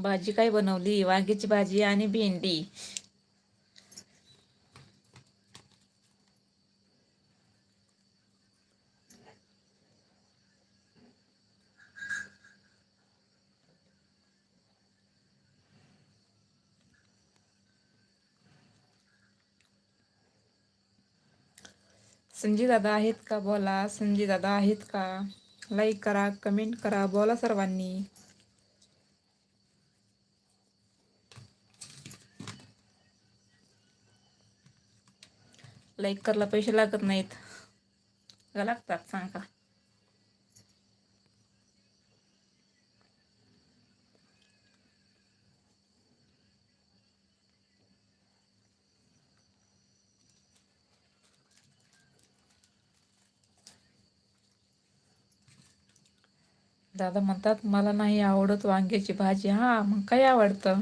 भाजी काय बनवली? वांग्याची भाजी आणि भेंडी. संजय दादा आहेत का? बोला. संजय दादा आहेत का? लाईक करा, कमेंट करा, बोला सर्वांनी. लाईक करायला पैसे लागत नाहीत का लागतात सांगा? दादा म्हणतात मला नाही आवडत वांग्याची भाजी. हा, मग काय आवडतं?